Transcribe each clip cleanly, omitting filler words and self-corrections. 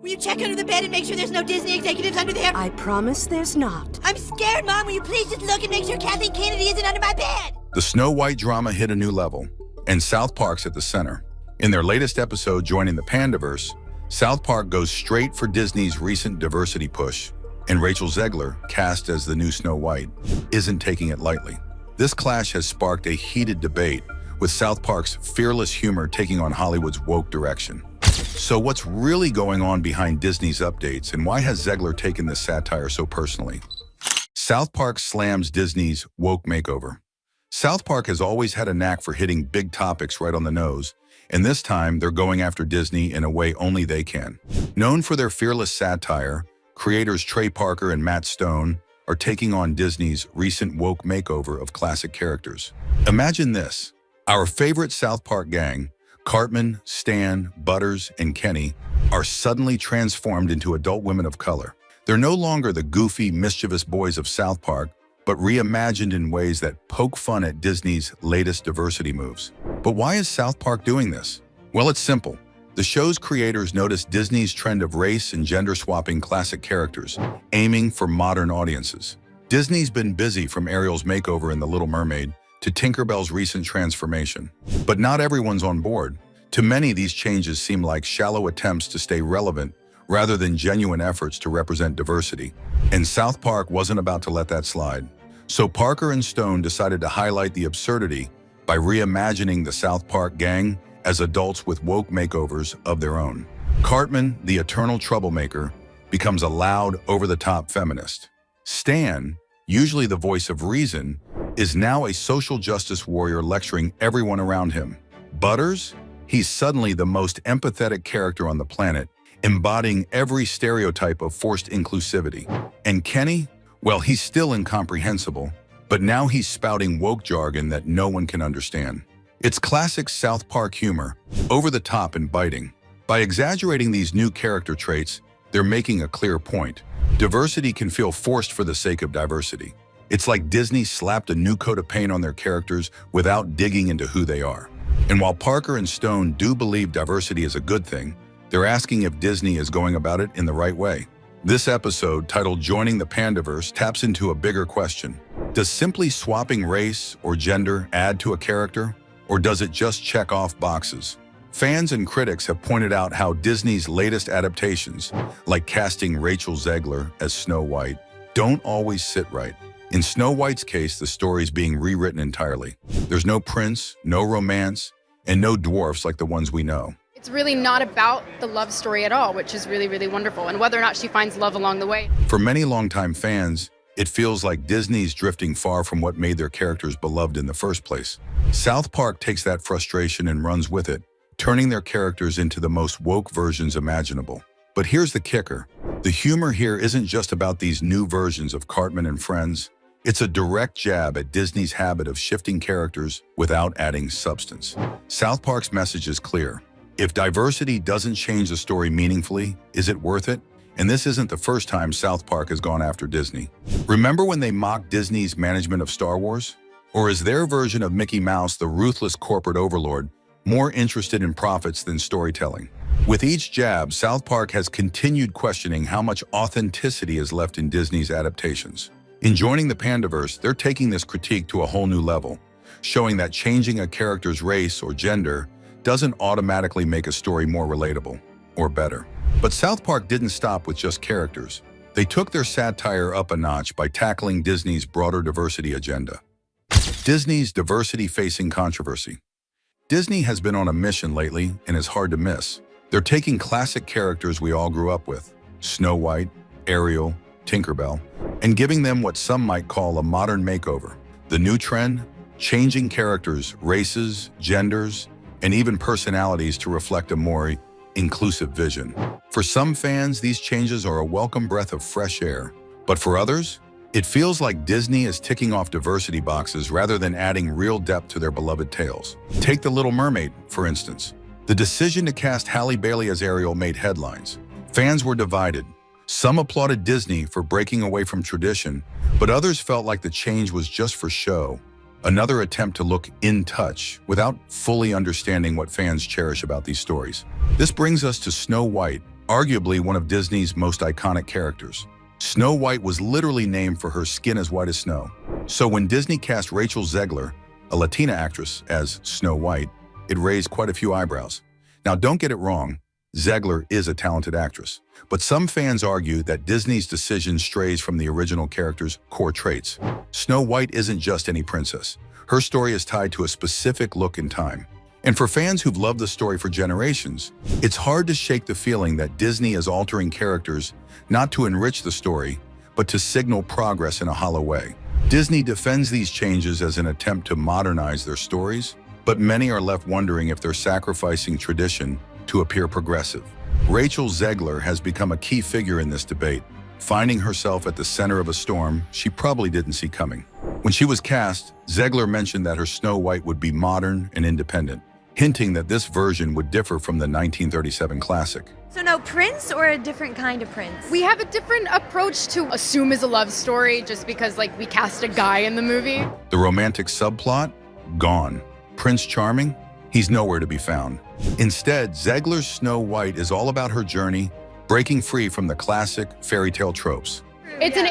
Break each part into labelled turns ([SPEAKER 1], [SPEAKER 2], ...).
[SPEAKER 1] Will you check under the bed and make sure there's no Disney executives under there?
[SPEAKER 2] I promise there's not.
[SPEAKER 1] I'm scared, Mom. Will you please just look and make sure Kathleen Kennedy isn't under my bed?
[SPEAKER 3] The Snow White drama hit a new level, and South Park's at the center. In their latest episode joining the Pandaverse, South Park goes straight for Disney's recent diversity push, and Rachel Zegler, cast as the new Snow White, isn't taking it lightly. This clash has sparked a heated debate, with South Park's fearless humor taking on Hollywood's woke direction. So what's really going on behind Disney's updates, and why has Zegler taken this satire so personally? South Park slams Disney's woke makeover. South Park has always had a knack for hitting big topics right on the nose, and this time they're going after Disney in a way only they can. Known for their fearless satire, creators Trey Parker and Matt Stone are taking on Disney's recent woke makeover of classic characters. Imagine this. Our favorite South Park gang, Cartman, Stan, Butters, and Kenny, are suddenly transformed into adult women of color. They're no longer the goofy, mischievous boys of South Park, but reimagined in ways that poke fun at Disney's latest diversity moves. But why is South Park doing this? Well, it's simple. The show's creators noticed Disney's trend of race and gender-swapping classic characters, aiming for modern audiences. Disney's been busy from Ariel's makeover in The Little Mermaid to Tinkerbell's recent transformation. But not everyone's on board. To many, these changes seem like shallow attempts to stay relevant rather than genuine efforts to represent diversity. And South Park wasn't about to let that slide. So Parker and Stone decided to highlight the absurdity by reimagining the South Park gang as adults with woke makeovers of their own. Cartman, the eternal troublemaker, becomes a loud, over-the-top feminist. Stan, usually the voice of reason, is now a social justice warrior lecturing everyone around him. Butters? He's suddenly the most empathetic character on the planet, embodying every stereotype of forced inclusivity. And Kenny? Well, he's still incomprehensible, but now he's spouting woke jargon that no one can understand. It's classic South Park humor, over the top and biting. By exaggerating these new character traits, they're making a clear point. Diversity can feel forced for the sake of diversity. It's like Disney slapped a new coat of paint on their characters without digging into who they are. And while Parker and Stone do believe diversity is a good thing, they're asking if Disney is going about it in the right way. This episode, titled Joining the Pandaverse, taps into a bigger question. Does simply swapping race or gender add to a character, or does it just check off boxes? Fans and critics have pointed out how Disney's latest adaptations, like casting Rachel Zegler as Snow White, don't always sit right. In Snow White's case, the story's being rewritten entirely. There's no prince, no romance, and no dwarfs like the ones we know.
[SPEAKER 4] It's really not about the love story at all, which is really, really wonderful, and whether or not she finds love along the way.
[SPEAKER 3] For many longtime fans, it feels like Disney's drifting far from what made their characters beloved in the first place. South Park takes that frustration and runs with it, turning their characters into the most woke versions imaginable. But here's the kicker. The humor here isn't just about these new versions of Cartman and friends. It's a direct jab at Disney's habit of shifting characters without adding substance. South Park's message is clear. If diversity doesn't change the story meaningfully, is it worth it? And this isn't the first time South Park has gone after Disney. Remember when they mocked Disney's management of Star Wars? Or is their version of Mickey Mouse, the ruthless corporate overlord, more interested in profits than storytelling? With each jab, South Park has continued questioning how much authenticity is left in Disney's adaptations. In joining the Pandaverse, they're taking this critique to a whole new level, showing that changing a character's race or gender doesn't automatically make a story more relatable or better. But South Park didn't stop with just characters. They took their satire up a notch by tackling Disney's broader diversity agenda. Disney's diversity-facing controversy. Disney has been on a mission lately and is hard to miss. They're taking classic characters we all grew up with, Snow White, Ariel, Tinkerbell, and giving them what some might call a modern makeover. The new trend? Changing characters, races, genders, and even personalities to reflect a more inclusive vision. For some fans, these changes are a welcome breath of fresh air. But for others, it feels like Disney is ticking off diversity boxes rather than adding real depth to their beloved tales. Take The Little Mermaid, for instance. The decision to cast Halle Bailey as Ariel made headlines. Fans were divided. Some applauded Disney for breaking away from tradition, but others felt like the change was just for show. Another attempt to look in touch without fully understanding what fans cherish about these stories. This brings us to Snow White, arguably one of Disney's most iconic characters. Snow White was literally named for her skin as white as snow. So when Disney cast Rachel Zegler, a Latina actress, as Snow White, it raised quite a few eyebrows. Now don't get it wrong, Zegler is a talented actress, but some fans argue that Disney's decision strays from the original character's core traits. Snow White isn't just any princess. Her story is tied to a specific look in time. And for fans who've loved the story for generations, it's hard to shake the feeling that Disney is altering characters not to enrich the story, but to signal progress in a hollow way. Disney defends these changes as an attempt to modernize their stories, but many are left wondering if they're sacrificing tradition to appear progressive. Rachel Zegler has become a key figure in this debate, finding herself at the center of a storm she probably didn't see coming. When she was cast, Zegler mentioned that her Snow White would be modern and independent, hinting that this version would differ from the 1937 classic.
[SPEAKER 5] So no prince or a different kind of prince?
[SPEAKER 4] We have a different approach to assume is a love story just because we cast a guy in the movie.
[SPEAKER 3] The romantic subplot? Gone. Prince Charming? He's nowhere to be found. Instead, Zegler's Snow White is all about her journey, breaking free from the classic fairy tale tropes.
[SPEAKER 4] It's an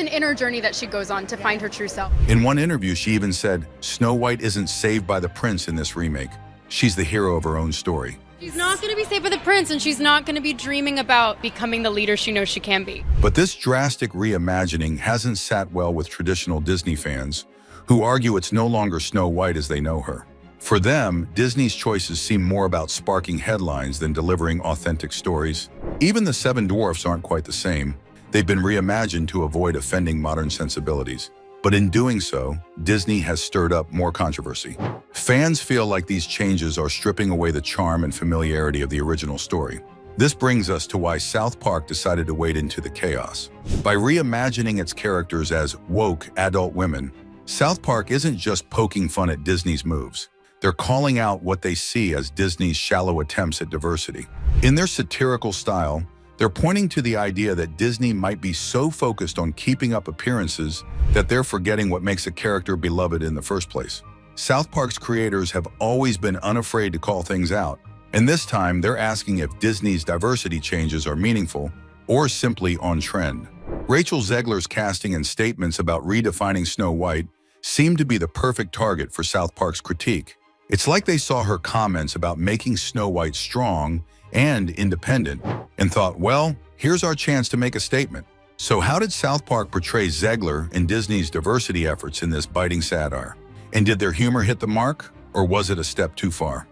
[SPEAKER 4] inner journey that she goes on to find her true self.
[SPEAKER 3] In one interview, she even said, Snow White isn't saved by the prince in this remake. She's the hero of her own story.
[SPEAKER 4] She's not going to be saved by the prince, and she's not going to be dreaming about becoming the leader she knows she can be.
[SPEAKER 3] But this drastic reimagining hasn't sat well with traditional Disney fans, who argue it's no longer Snow White as they know her. For them, Disney's choices seem more about sparking headlines than delivering authentic stories. Even the Seven Dwarfs aren't quite the same. They've been reimagined to avoid offending modern sensibilities. But in doing so, Disney has stirred up more controversy. Fans feel like these changes are stripping away the charm and familiarity of the original story. This brings us to why South Park decided to wade into the chaos. By reimagining its characters as woke adult women, South Park isn't just poking fun at Disney's moves. They're calling out what they see as Disney's shallow attempts at diversity. In their satirical style, they're pointing to the idea that Disney might be so focused on keeping up appearances that they're forgetting what makes a character beloved in the first place. South Park's creators have always been unafraid to call things out, and this time they're asking if Disney's diversity changes are meaningful or simply on trend. Rachel Zegler's casting and statements about redefining Snow White seem to be the perfect target for South Park's critique. It's like they saw her comments about making Snow White strong and independent and thought, well, here's our chance to make a statement. So how did South Park portray Zegler and Disney's diversity efforts in this biting satire? And did their humor hit the mark, or was it a step too far?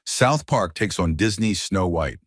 [SPEAKER 3] South Park takes on Disney's Snow White.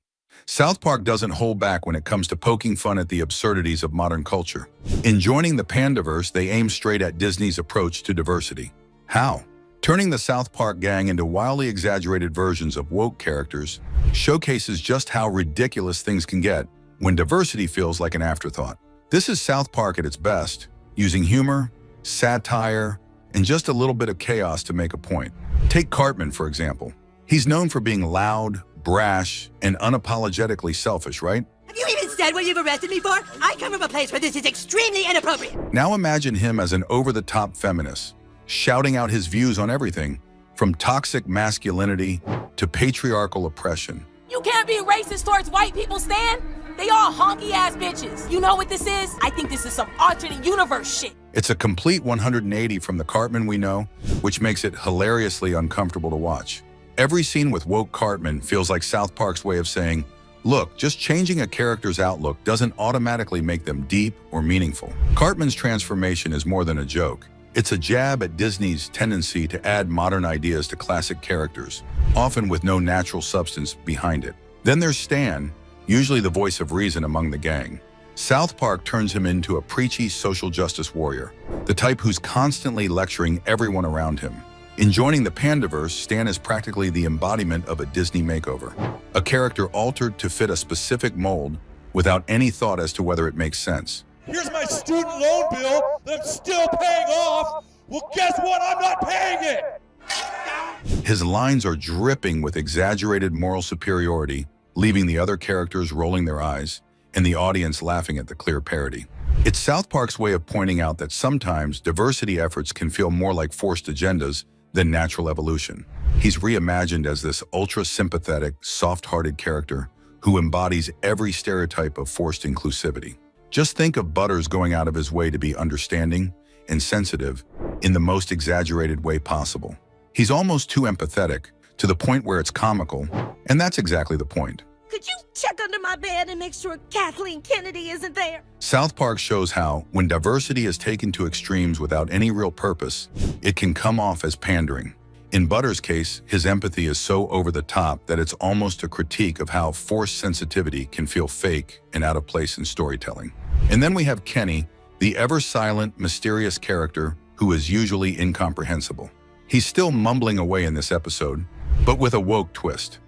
[SPEAKER 3] South Park doesn't hold back when it comes to poking fun at the absurdities of modern culture. In joining the Pandaverse, they aim straight at Disney's approach to diversity. How? Turning the South Park gang into wildly exaggerated versions of woke characters showcases just how ridiculous things can get when diversity feels like an afterthought. This is South Park at its best, using humor, satire, and just a little bit of chaos to make a point. Take Cartman, for example. He's known for being loud, brash, and unapologetically selfish, right?
[SPEAKER 1] Have you even said what you've arrested me for? I come from a place where this is extremely inappropriate.
[SPEAKER 3] Now imagine him as an over-the-top feminist, shouting out his views on everything, from toxic masculinity to patriarchal oppression.
[SPEAKER 6] You can't be racist towards white people, Stan. They all honky-ass bitches. You know what this is? I think this is some alternate universe shit.
[SPEAKER 3] It's a complete 180 from the Cartman we know, which makes it hilariously uncomfortable to watch. Every scene with woke Cartman feels like South Park's way of saying, look, just changing a character's outlook doesn't automatically make them deep or meaningful. Cartman's transformation is more than a joke. It's a jab at Disney's tendency to add modern ideas to classic characters, often with no natural substance behind it. Then there's Stan, usually the voice of reason among the gang. South Park turns him into a preachy social justice warrior, the type who's constantly lecturing everyone around him. In joining the Pandaverse, Stan is practically the embodiment of a Disney makeover, a character altered to fit a specific mold without any thought as to whether it makes sense.
[SPEAKER 7] Here's my student loan bill that I'm still paying off. Well, guess what? I'm not paying it.
[SPEAKER 3] His lines are dripping with exaggerated moral superiority, leaving the other characters rolling their eyes and the audience laughing at the clear parody. It's South Park's way of pointing out that sometimes diversity efforts can feel more like forced agendas than natural evolution. He's reimagined as this ultra-sympathetic, soft-hearted character who embodies every stereotype of forced inclusivity. Just think of Butters going out of his way to be understanding and sensitive in the most exaggerated way possible. He's almost too empathetic, to the point where it's comical, and that's exactly the point.
[SPEAKER 2] Could you check under my bed and make sure Kathleen Kennedy isn't there?
[SPEAKER 3] South Park shows how, when diversity is taken to extremes without any real purpose, it can come off as pandering. In Butters' case, his empathy is so over the top that it's almost a critique of how forced sensitivity can feel fake and out of place in storytelling. And then we have Kenny, the ever-silent, mysterious character who is usually incomprehensible. He's still mumbling away in this episode, but with a woke twist.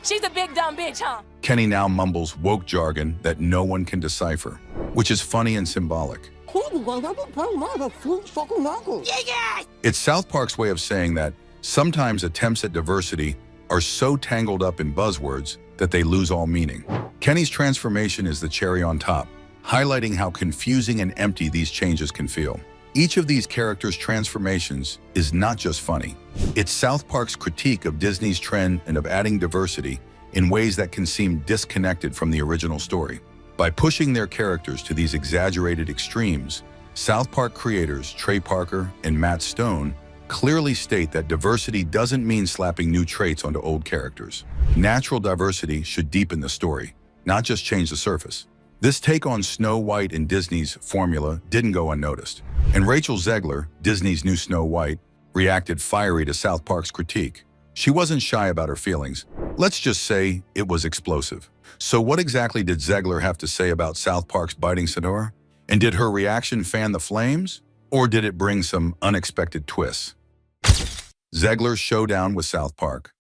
[SPEAKER 6] She's a big dumb bitch, huh?
[SPEAKER 3] Kenny now mumbles woke jargon that no one can decipher, which is funny and symbolic. It's South Park's way of saying that sometimes attempts at diversity are so tangled up in buzzwords that they lose all meaning. Kenny's transformation is the cherry on top, highlighting how confusing and empty these changes can feel. Each of these characters' transformations is not just funny. It's South Park's critique of Disney's trend and of adding diversity in ways that can seem disconnected from the original story. By pushing their characters to these exaggerated extremes, South Park creators Trey Parker and Matt Stone clearly state that diversity doesn't mean slapping new traits onto old characters. Natural diversity should deepen the story, not just change the surface. This take on Snow White and Disney's formula didn't go unnoticed, and Rachel Zegler, Disney's new Snow White, reacted fiery to South Park's critique. She wasn't shy about her feelings. Let's just say it was explosive. So what exactly did Zegler have to say about South Park's biting satire? And did her reaction fan the flames? Or did it bring some unexpected twists? Zegler's showdown with South Park.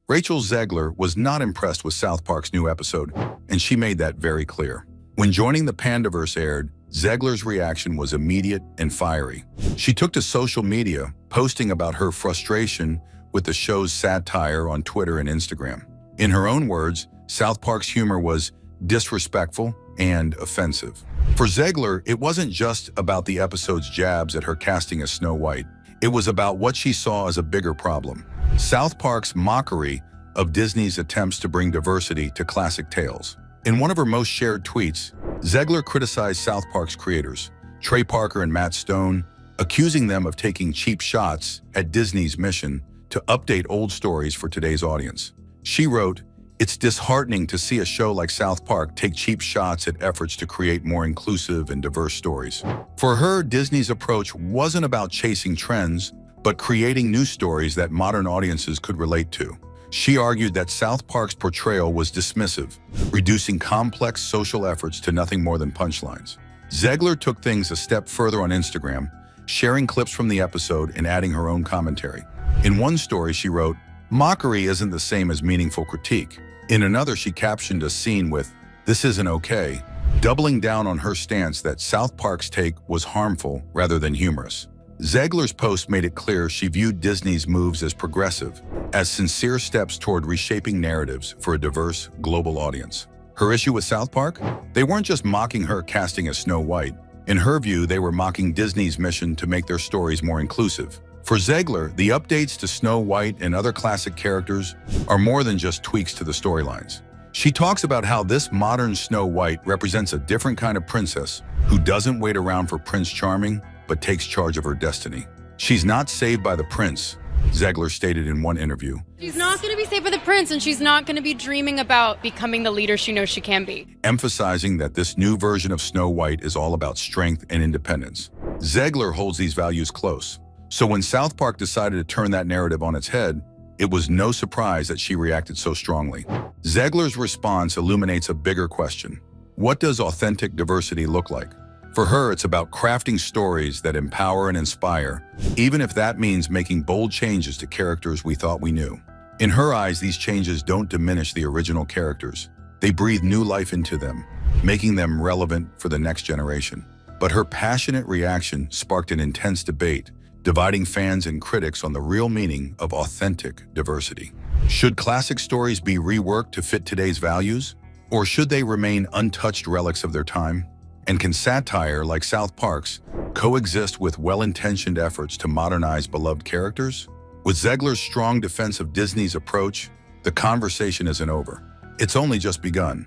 [SPEAKER 3] Rachel Zegler was not impressed with South Park's new episode, and she made that very clear. When Joining the Pandaverse aired, Zegler's reaction was immediate and fiery. She took to social media, posting about her frustration with the show's satire on Twitter and Instagram. In her own words, South Park's humor was disrespectful and offensive. For Zegler, it wasn't just about the episode's jabs at her casting as Snow White. It was about what she saw as a bigger problem: South Park's mockery of Disney's attempts to bring diversity to classic tales. In one of her most shared tweets, Zegler criticized South Park's creators, Trey Parker and Matt Stone, accusing them of taking cheap shots at Disney's mission to update old stories for today's audience. She wrote, "It's disheartening to see a show like South Park take cheap shots at efforts to create more inclusive and diverse stories." For her, Disney's approach wasn't about chasing trends, but creating new stories that modern audiences could relate to. She argued that South Park's portrayal was dismissive, reducing complex social efforts to nothing more than punchlines. Zegler took things a step further on Instagram, sharing clips from the episode and adding her own commentary. In one story, she wrote, "Mockery isn't the same as meaningful critique." In another, she captioned a scene with, "This isn't okay," doubling down on her stance that South Park's take was harmful rather than humorous. Zegler's post made it clear she viewed Disney's moves as progressive, as sincere steps toward reshaping narratives for a diverse, global audience. Her issue with South Park? They weren't just mocking her casting as Snow White. In her view, they were mocking Disney's mission to make their stories more inclusive. For Zegler, the updates to Snow White and other classic characters are more than just tweaks to the storylines. She talks about how this modern Snow White represents a different kind of princess who doesn't wait around for Prince Charming, but takes charge of her destiny. She's not saved by the prince, Zegler stated in one interview.
[SPEAKER 4] She's not going to be saved by the prince, and she's not going to be dreaming about becoming the leader she knows she can be.
[SPEAKER 3] Emphasizing that this new version of Snow White is all about strength and independence. Zegler holds these values close. So when South Park decided to turn that narrative on its head, it was no surprise that she reacted so strongly. Zegler's response illuminates a bigger question. What does authentic diversity look like? For her, it's about crafting stories that empower and inspire, even if that means making bold changes to characters we thought we knew. In her eyes, these changes don't diminish the original characters. They breathe new life into them, making them relevant for the next generation. But her passionate reaction sparked an intense debate, dividing fans and critics on the real meaning of authentic diversity. Should classic stories be reworked to fit today's values? Or should they remain untouched relics of their time? And can satire, like South Park's, coexist with well-intentioned efforts to modernize beloved characters? With Zegler's strong defense of Disney's approach, the conversation isn't over. It's only just begun.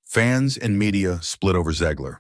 [SPEAKER 3] Fans and media split over Zegler.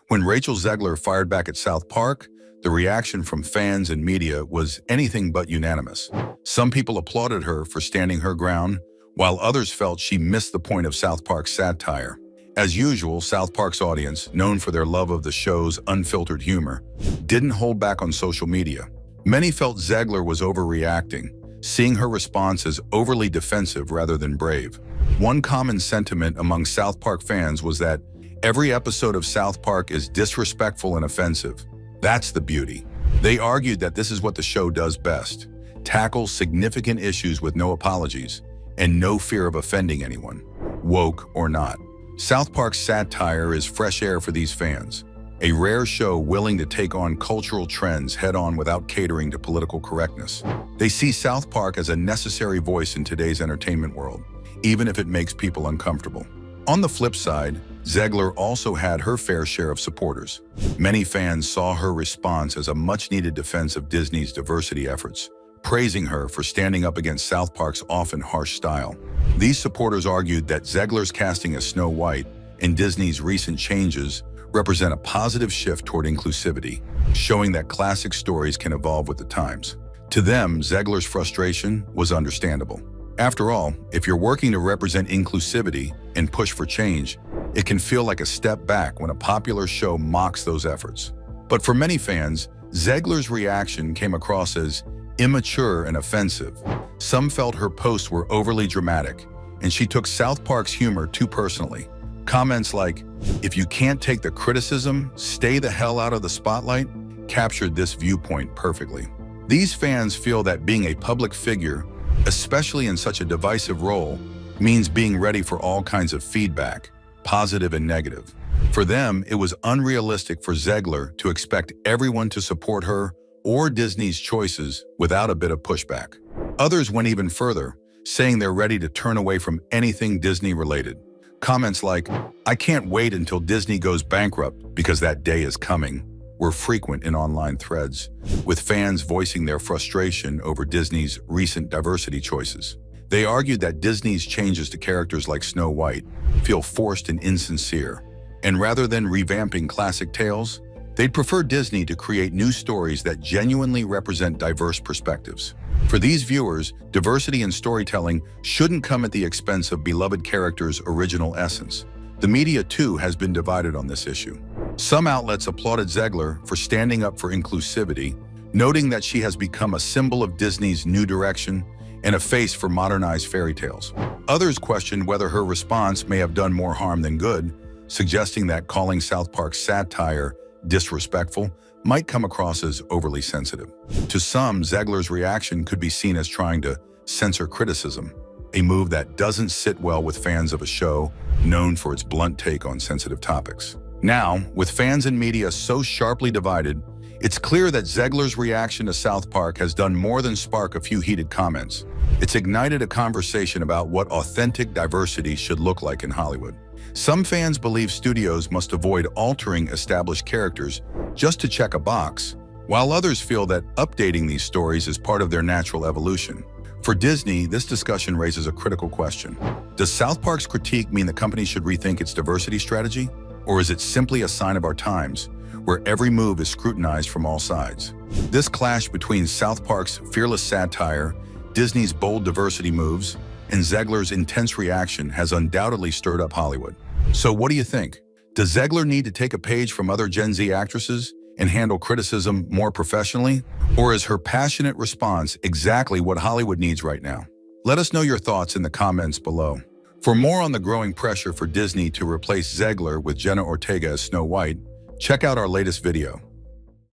[SPEAKER 3] When Rachel Zegler fired back at South Park, the reaction from fans and media was anything but unanimous. Some people applauded her for standing her ground, while others felt she missed the point of South Park's satire. As usual, South Park's audience, known for their love of the show's unfiltered humor, didn't hold back on social media. Many felt Zegler was overreacting, seeing her response as overly defensive rather than brave. One common sentiment among South Park fans was that every episode of South Park is disrespectful and offensive. That's the beauty. They argued that this is what the show does best: tackle significant issues with no apologies and no fear of offending anyone, woke or not. South Park's satire is fresh air for these fans, a rare show willing to take on cultural trends head-on without catering to political correctness. They see South Park as a necessary voice in today's entertainment world, even if it makes people uncomfortable. On the flip side, Zegler also had her fair share of supporters. Many fans saw her response as a much-needed defense of Disney's diversity efforts, praising her for standing up against South Park's often harsh style. These supporters argued that Zegler's casting as Snow White and Disney's recent changes represent a positive shift toward inclusivity, showing that classic stories can evolve with the times. To them, Zegler's frustration was understandable. After all, if you're working to represent inclusivity and push for change, it can feel like a step back when a popular show mocks those efforts. But for many fans, Zegler's reaction came across as immature and offensive. Some felt her posts were overly dramatic, and she took South Park's humor too personally. Comments like, "If you can't take the criticism, stay the hell out of the spotlight," captured this viewpoint perfectly. These fans feel that being a public figure, especially in such a divisive role, means being ready for all kinds of feedback, positive and negative. For them, it was unrealistic for Zegler to expect everyone to support her or Disney's choices without a bit of pushback. Others went even further, saying they're ready to turn away from anything Disney-related. Comments like, "I can't wait until Disney goes bankrupt because that day is coming," were frequent in online threads, with fans voicing their frustration over Disney's recent diversity choices. They argued that Disney's changes to characters like Snow White feel forced and insincere, and rather than revamping classic tales, they'd prefer Disney to create new stories that genuinely represent diverse perspectives. For these viewers, diversity in storytelling shouldn't come at the expense of beloved characters' original essence. The media, too, has been divided on this issue. Some outlets applauded Zegler for standing up for inclusivity, noting that she has become a symbol of Disney's new direction and a face for modernized fairy tales. Others questioned whether her response may have done more harm than good, suggesting that calling South Park's satire disrespectful might come across as overly sensitive. To some, Zegler's reaction could be seen as trying to censor criticism, a move that doesn't sit well with fans of a show known for its blunt take on sensitive topics. Now, with fans and media so sharply divided, it's clear that Zegler's reaction to South Park has done more than spark a few heated comments. It's ignited a conversation about what authentic diversity should look like in Hollywood. Some fans believe studios must avoid altering established characters just to check a box, while others feel that updating these stories is part of their natural evolution. For Disney, this discussion raises a critical question. Does South Park's critique mean the company should rethink its diversity strategy? Or is it simply a sign of our times, where every move is scrutinized from all sides? This clash between South Park's fearless satire, Disney's bold diversity moves, and Zegler's intense reaction has undoubtedly stirred up Hollywood. So what do you think? Does Zegler need to take a page from other Gen Z actresses and handle criticism more professionally? Or is her passionate response exactly what Hollywood needs right now? Let us know your thoughts in the comments below. For more on the growing pressure for Disney to replace Zegler with Jenna Ortega as Snow White, check out our latest video.